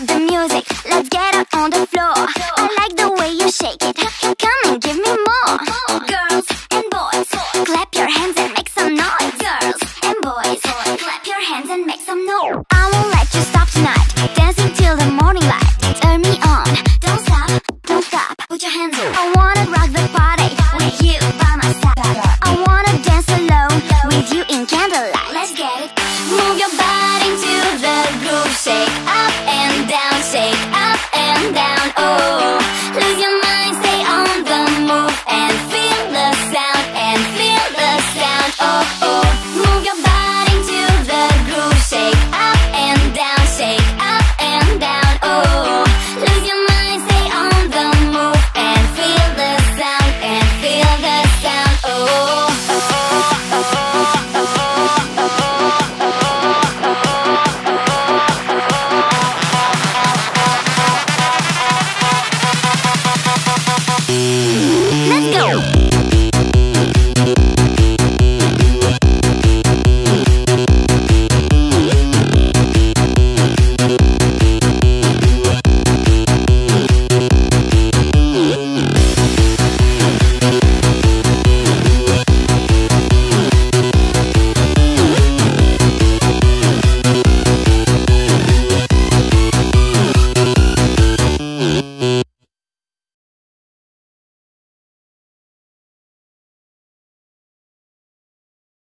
love the music. Let's get up on the floor. I like the way you shake it. Come and give me more. Girls and boys, clap your hands and make some noise. Girls and boys, clap your hands and make some noise. I won't let you stop tonight. Dancing till the morning light. Turn me on. Don't stop, don't stop. Put your hands up. I wanna rock the party with you by my side. I wanna dance alone with you in candlelight. Let's get it. Move your body to the groove. Shake up and down, shake up and down. Oh.